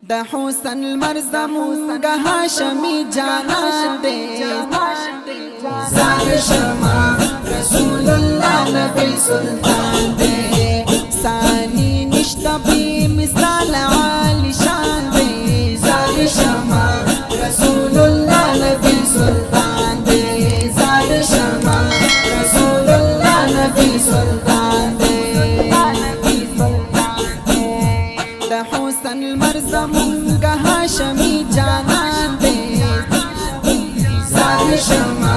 د حسن مرزمون هاشمی جانان دے زار شما رسول اللہ نبی سلطان دے ثانی نشتا بھی مثال عالی شان دے زار شما رسول اللہ نبی سلطان دے زار شما رسول اللہ نبی سلطان دے د حسن مرزمون هاشمی جانان دے زار شما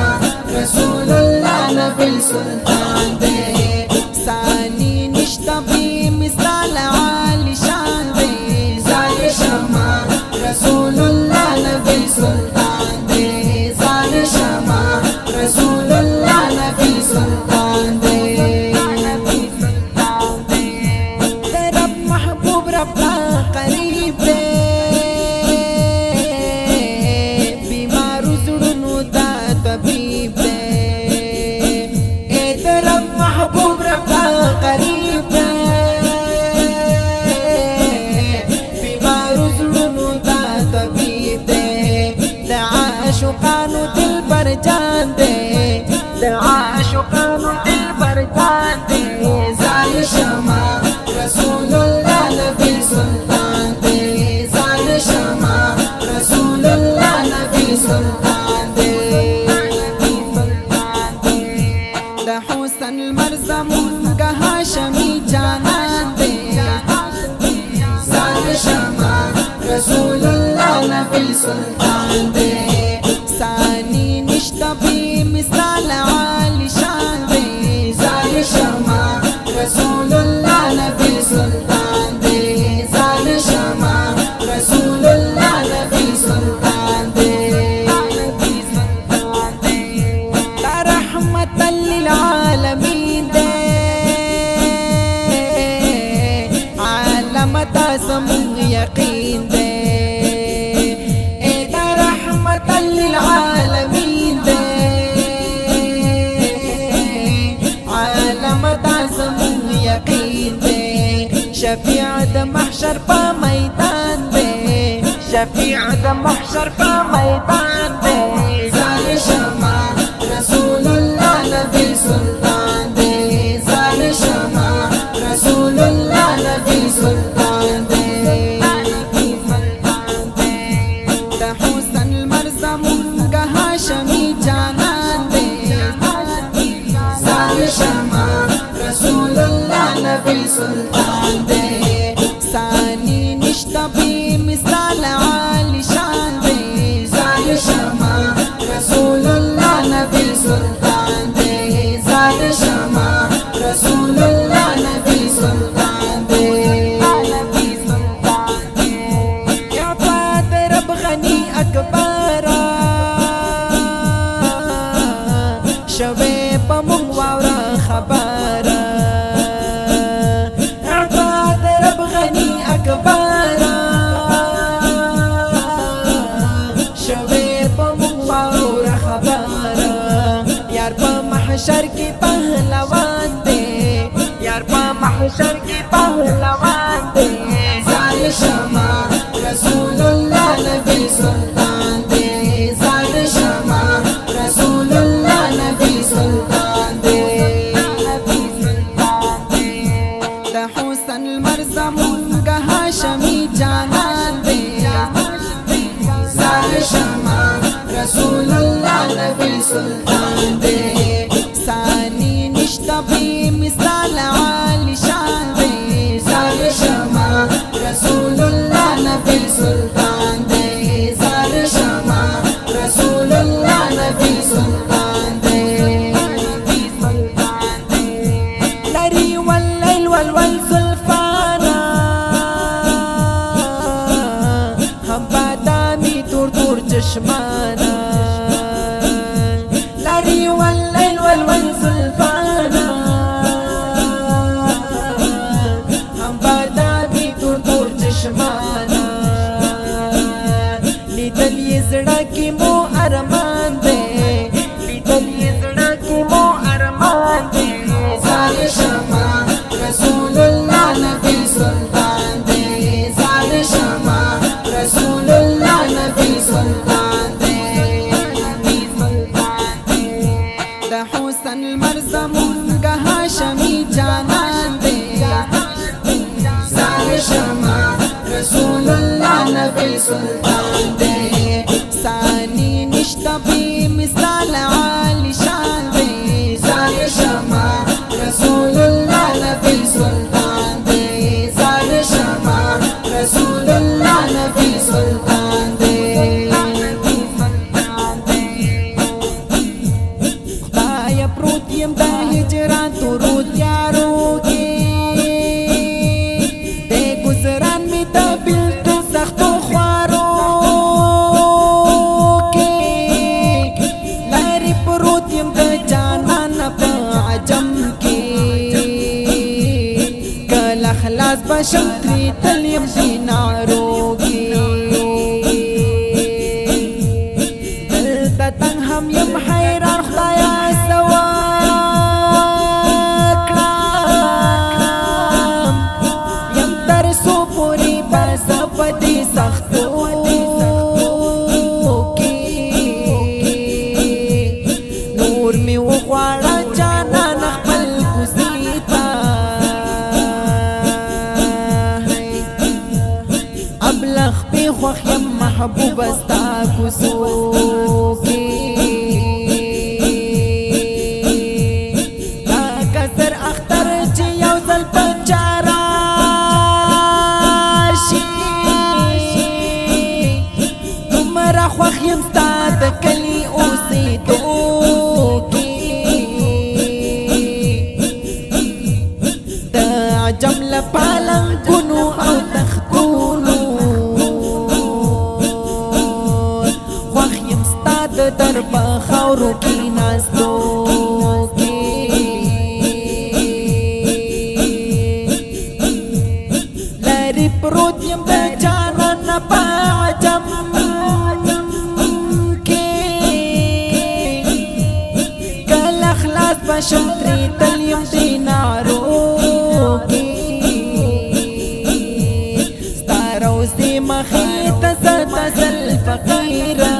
رسول اللہ نبی سلطان دے ثانی نشتا بھی مثال عالی شان دے زار شما رسول اللہ نبی سلطان دے زار شما رسول اللہ نبی سلطان دے رب محبوب رب کا قریب دے بیمار زړونو دا طبیب دے رب محبوب رب کا قریب دے بیمار زړونو دا طبیب دے د عاشقانو دل پر جان دے د عاشقانو دل پر جان دے زار شما رسول اللہ نبی سلطان دے زار شما رسول اللہ نبی سلطان دے د حسن مرزمون هاشمی جانان دے زار شما رسول اللہ نبی سلطان دے ثانی نشتا بھی مثال عالی شان دے زار شما رسول اللہ نبی سلطان دے زار شما رسول اللہ نبی سلطان دے تا رحمت للعالمین دے عالم تا زمون یقین دے تا رحمت للعالمین دے عالم تا زمون یقین دے شفیع د محشر پا میدان دے شفیع د محشر پا میدان دے زار شما رسول اللہ نبی سلطان دے زار شما رسول اللہ نبی سلطان دے د حسن مرزمون هاشمی جانان دے زار شما رسول اللہ نبی سلطان دے ثانی نشتا بھی مثال عالی شان دے زار شما رسول اللہ نبی سلطان دے زار شما رسول اللہ نبی سلطان دے یا باد رب غنی اکبارا شوے پمون واورا خبارا عباد رب غنی اکبارا شوے پمون واورا خبارا یار پا محشر کی پہلوان دے یار پا محشر کی پہلوان دے زار شما رسول اللہ نبی سلطان دے زار شما رسول اللہ نبی سلطان دے د حسن مرزمون هاشمی جانان دے زار شما رسول اللہ نبی سلطان دے ثانی نشتا بھی مثال عالی شان دے زار شما رسول اللہ نبی سلطان دے زار شما رسول اللہ نبی سلطان دے لری واللیل والزلفانا ہم بادامی دور دور چشمانا لری واللیل والزلفانا ہم بادامی دور دور چشمانا لیدل یہ زڑا کی مو ارمان دے لیدل یہ زڑا کی مو ارمان دے زار شما رسول اللہ نبی سلطان دے زار شما نبی سلطان دے ثانی نشتا بی مثال عالی شان دے زار شما رسول اللہ نبی سلطان دے زار شما رسول اللہ نبی سلطان دے خدای پروت یم دا ہجران تورو تیارو کی دے گزران می دا بلتو سختو خوارو کی لاری پروت یم دا جانان پا عجم کی کل اخلاص بشم تری تل یم دینارو کی دلتا تنگ ہم یم حیران خدایا سوا کرام یم ترسو پوری بس پدی سختو کی نور می وغواړه جانان خپل کوزیتا ابلغ پی خوخ یم محبوب استا کوزو کی دا کسر اختر چی یو زل پچاراشی تمرا خوخ یم ستا دکلی اوسی دو کی دا عجم لپالن کنو او تختونو خوخ یم ستا در بخاورو کی ناستو کی لاری پروت یم دا جانان پا عجم کی کل اخلاص بشم تری تل یم دینارو کی ستا روزی مخیط زل فقیرہ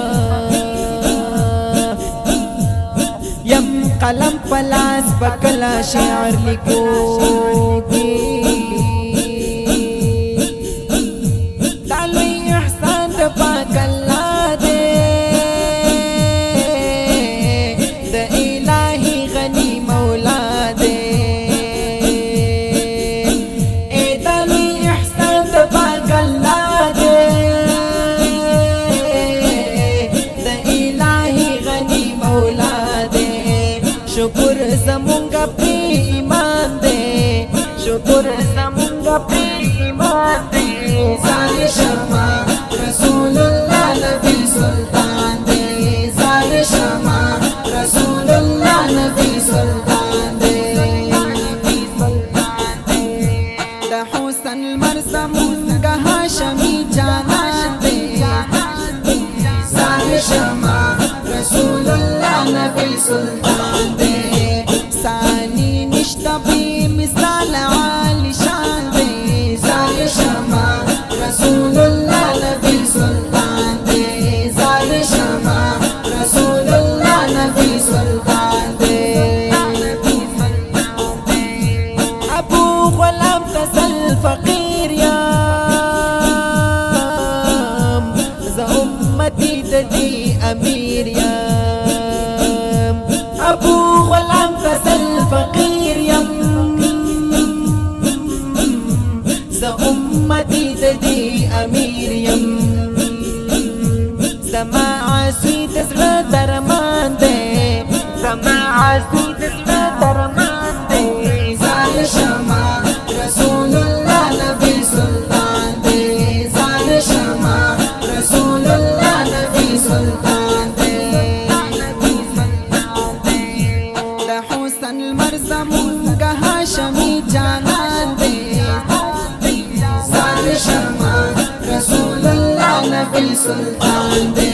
یم قلم پلاس بکلا شعر لکو کی تعلوی احسان دا پاک اللہ دے دا الہی غنی مولا دے اے تعلوی احسان دا پاک اللہ دے دا الہی غنی مولا دے شکر زمونگا پی ایمان دے شکر زمونگا پی ایمان دے زار شما رسول اللہ نبی سلطان دے زار شما رسول اللہ نبی سلطان دے دا حسن مرزمونگا ہاشمی جانان دے زار شما رسول اللہ نبی سلطان دے ثانی نشتا بی مثال عالی شان دے زار شما رسول اللہ نبی سلطان دے زار شما رسول اللہ نبی سلطان دے ابو غلام تسل فقیر یم ز امتی ددی امیر یم ابو غلام تسل فقیر یم ز امتی ددی امیر یم زما عاصی تزړه درمان دے زما عاصی تزړه درمان دے زار شما رسول اللہ نبی سلطان دے زار شما رسول اللہ نبی سلطان دے دا حسن مرزمونگا ہاشمی جانان دے زار شما رسول اللہ نبی سلطان دے